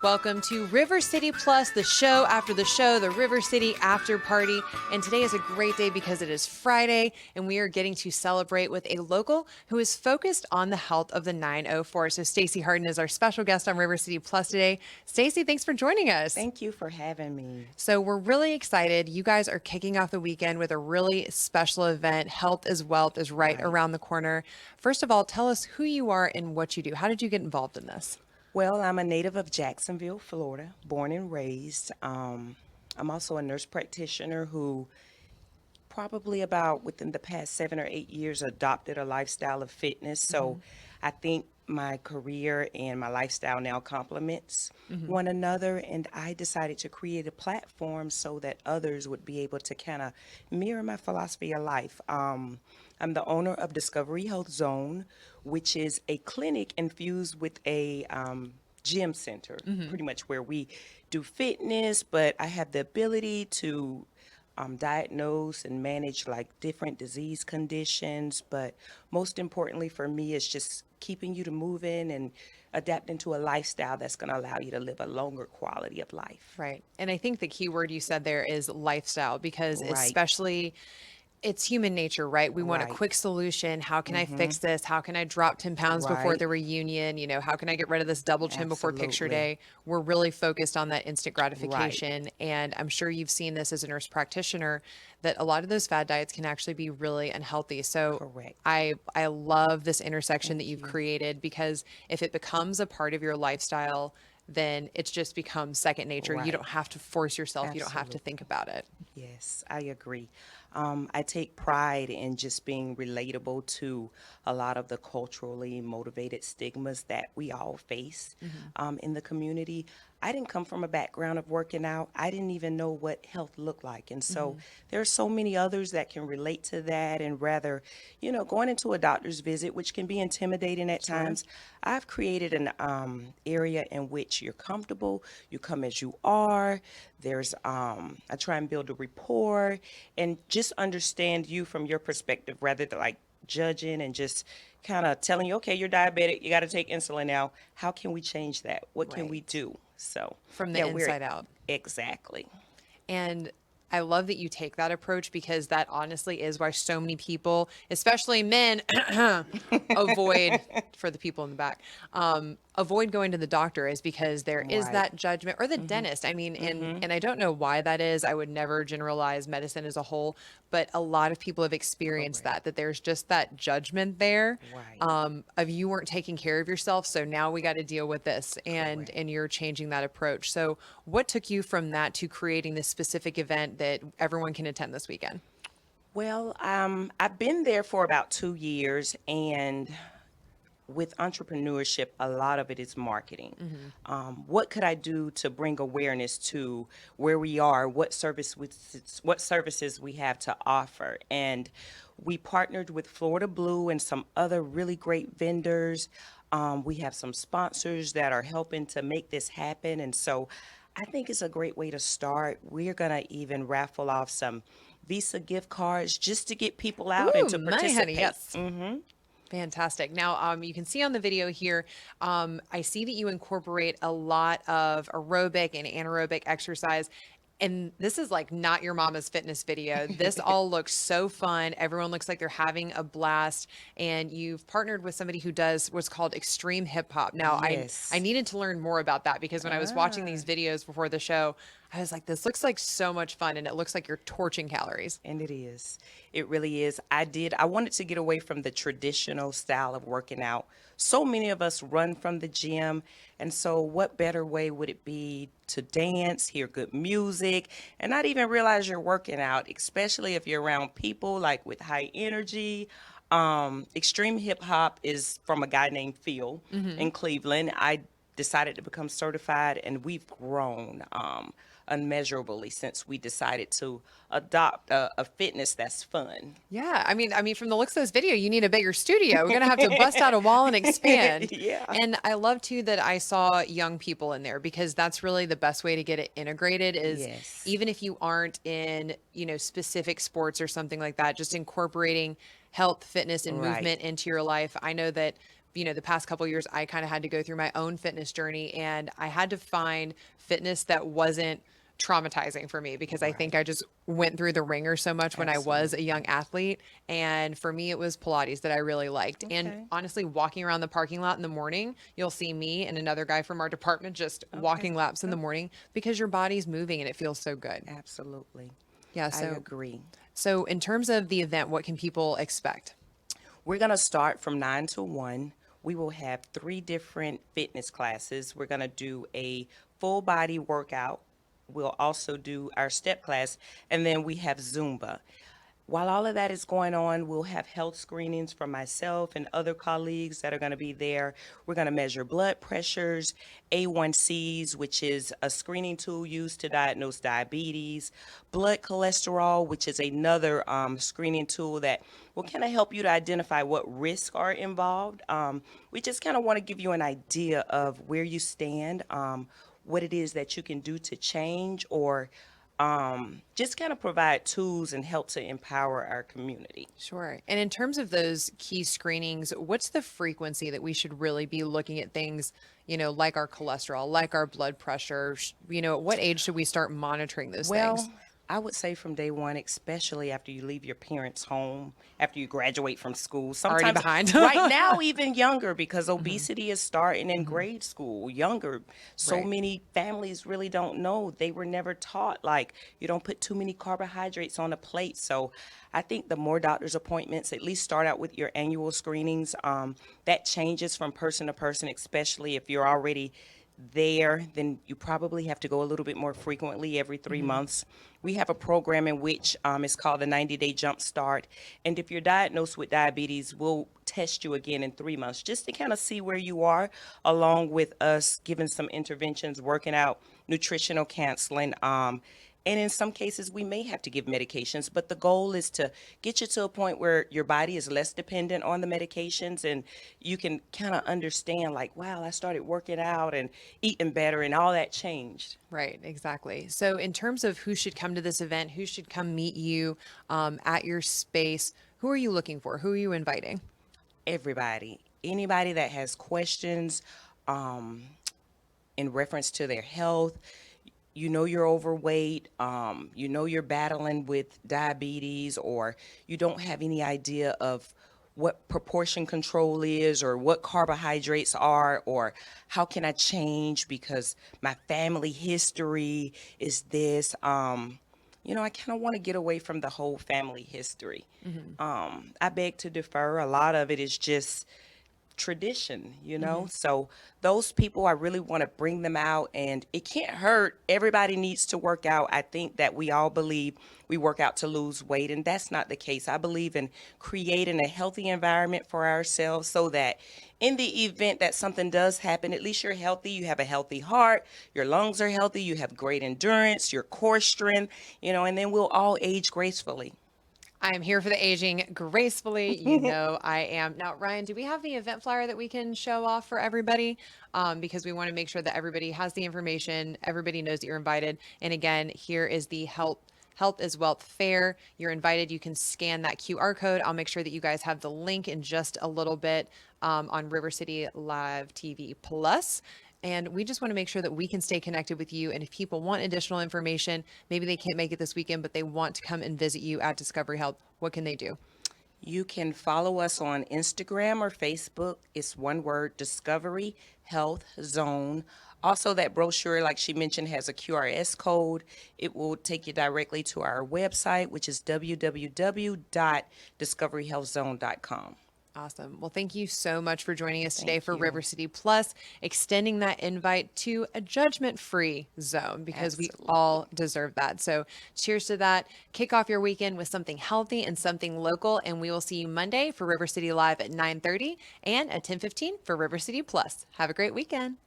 Welcome to River City Plus, the show after the show, the River City after party. And today is a great day because it is Friday and we are getting to celebrate with a local who is focused on the health of the 904. So Stacey Harden is our special guest on River City Plus today. Stacey, thanks for joining us. Thank you for having me. So we're really excited. You guys are kicking off the weekend with a really special event. Health is Wealth is right Right. around the corner. First of all, tell us who you are and what you do. How did you get involved in this? Well, I'm a native of Jacksonville, Florida, born and raised. I'm also a nurse practitioner who probably about within the past 7 or 8 years adopted a lifestyle of fitness. So I think my career and my lifestyle now complements one another. And I decided to create a platform so that others would be able to kind of mirror my philosophy of life. I'm the owner of Discovery Health Zone, which is a clinic infused with a gym center, pretty much where we do fitness, but I have the ability to diagnose and manage like different disease conditions. But most importantly for me is just keeping you to moving and adapting to a lifestyle that's going to allow you to live a longer quality of life. Right. And I think the key word you said there is lifestyle because Right, especially it's human nature, right? We want a right, quick solution. How can I mm-hmm, fix this? How can I drop 10 pounds before right, the reunion? How can I get rid of this double chin before picture absolutely, day? We're really focused on that instant right, gratification. And I'm sure you've seen this as a nurse practitioner that a lot of those fad diets can actually be really unhealthy. So correct. I love this intersection that Thank you've you. created because if it becomes a part of your lifestyle, then it's just becomes second nature. You Right, don't have to force yourself. You don't have to think absolutely. about it. Yes, I agree. I take pride in just being relatable to a lot of the culturally motivated stigmas that we all face in the community. I didn't come from a background of working out. I didn't even know what health looked like. And so there are so many others that can relate to that. And rather, going into a doctor's visit, which can be intimidating at Sure. times, I've created an area in which you're comfortable, you come as you are. I try and build a rapport and just understand you from your perspective rather than like judging and just kind of telling you, okay, you're diabetic, you got to take insulin now. How can we change that? What can we Right. do? So, From the yeah, we're inside out. exactly. And I love that you take that approach because that honestly is why so many people, especially men, avoid for the people in the back, avoid going to the doctor is because there is Right. that judgment or the Mm-hmm. dentist. I mean, Mm-hmm. and I don't know why that is. I would never generalize medicine as a whole, but a lot of people have experienced Correct. that there's just that judgment there Right. of you weren't taking care of yourself, so now we got to deal with this, Correct. and you're changing that approach. So, what took you from that to creating this specific event that everyone can attend this weekend? Well, I've been there for about 2 years, and with entrepreneurship, a lot of it is marketing. What could I do to bring awareness to where we are, what services we have to offer? And we partnered with Florida Blue and some other really great vendors. We have some sponsors that are helping to make this happen. And so I think it's a great way to start. We're going to even raffle off some Visa gift cards just to get people out and Ooh, to my honey, participate. yes. Fantastic. Now, you can see on the video here, I see that you incorporate a lot of aerobic and anaerobic exercise. And this is like not your mama's fitness video. This all looks so fun. Everyone looks like they're having a blast. And you've partnered with somebody who does what's called extreme hip hop. Now, I Yes. needed to learn more about that because when I was watching Ah, these videos before the show, I was like, this looks like so much fun. And it looks like you're torching calories. and it is. It really is. I wanted to get away from the traditional style of working out. So many of us run from the gym. And so, what better way would it be to dance, hear good music, and not even realize you're working out, especially if you're around people like with high energy. Extreme hip hop is from a guy named Phil in Cleveland. I decided to become certified, and we've grown unmeasurably since we decided to adopt a fitness that's fun. Yeah, I mean, from the looks of this video, you need a bigger studio. We're gonna have to bust out a wall and expand. Yeah. And I love too that I saw young people in there because that's really the best way to get it integrated is Yes. even if you aren't in, specific sports or something like that, just incorporating health, fitness, and Right. movement into your life. I know that the past couple years, I kind of had to go through my own fitness journey, and I had to find fitness that wasn't traumatizing for me, because I think Right. I just went through the ringer so much when I was a young Absolutely. athlete. And for me, it was Pilates that I really liked. And Okay. honestly, walking around the parking lot in the morning, you'll see me and another guy from our department just Okay. walking laps in the Okay. morning, because your body's moving and it feels so good. Absolutely. Yeah. I So, agree. so in terms of the event, what can people expect? We're going to start from 9 to 1. We will have three different fitness classes. We're going to do a full body workout. We'll also do our step class, and then we have Zumba. While all of that is going on, we'll have health screenings from myself and other colleagues that are going to be there. We're going to measure blood pressures, A1Cs, which is a screening tool used to diagnose diabetes, blood cholesterol, which is another screening tool that will kind of help you to identify what risks are involved. We just kind of want to give you an idea of where you stand, what it is that you can do to change, or just kind of provide tools and help to empower our community. Sure. And in terms of those key screenings, what's the frequency that we should really be looking at things, like our cholesterol, like our blood pressure? At what age should we start monitoring those things? Well, I would say from day one, especially after you leave your parents' home, after you graduate from school. Already Sometimes behind. right now, even younger, because Hmm. obesity is starting in Hmm. grade school, younger. So Right. many families really don't know. They were never taught, like, you don't put too many carbohydrates on a plate. So I think the more doctor's appointments, at least start out with your annual screenings. That changes from person to person, especially if you're already there, then you probably have to go a little bit more frequently every three Hmm. months. We have a program in which it's called the 90-Day Jump Start. And if you're diagnosed with diabetes, we'll test you again in 3 months just to kind of see where you are, along with us giving some interventions, working out, nutritional counseling. And in some cases, we may have to give medications, but the goal is to get you to a point where your body is less dependent on the medications and you can kind of understand, like, wow, I started working out and eating better, and all that changed. Right, exactly. So, in terms of who should come to this event, who should come meet you at your space, who are you looking for? Who are you inviting? Everybody, anybody that has questions um, in reference to their health, you're overweight, you're battling with diabetes, or you don't have any idea of what proportion control is, or what carbohydrates are, or how can I change because my family history is this. I kind of want to get away from the whole family history. Hmm. I beg to defer. A lot of it is just tradition, Hmm. So those people, I really want to bring them out, and it can't hurt. Everybody needs to work out. I think that we all believe we work out to lose weight, and that's not the case. I believe in creating a healthy environment for ourselves so that in the event that something does happen, at least you're healthy, you have a healthy heart, your lungs are healthy, you have great endurance, your core strength, and then we'll all age gracefully. I am here for the aging gracefully. I am. Now, Ryan, do we have the event flyer that we can show off for everybody? Because we want to make sure that everybody has the information, everybody knows that you're invited. And again, here is the Health is Wealth Fair. You're invited. You can scan that QR code. I'll make sure that you guys have the link in just a little bit on River City Live TV Plus. And we just want to make sure that we can stay connected with you. And if people want additional information, maybe they can't make it this weekend, but they want to come and visit you at Discovery Health, what can they do? You can follow us on Instagram or Facebook. It's one word, Discovery Health Zone. Also, that brochure, like she mentioned, has a QRS code. It will take you directly to our website, which is www.discoveryhealthzone.com. Awesome. Well, thank you so much for joining us today Thank for you. River City Plus, extending that invite to a judgment free zone, because we Absolutely. all deserve that. So, cheers to that. Kick off your weekend with something healthy and something local. And we will see you Monday for River City Live at 9:30 and at 10:15 for River City Plus. Have a great weekend.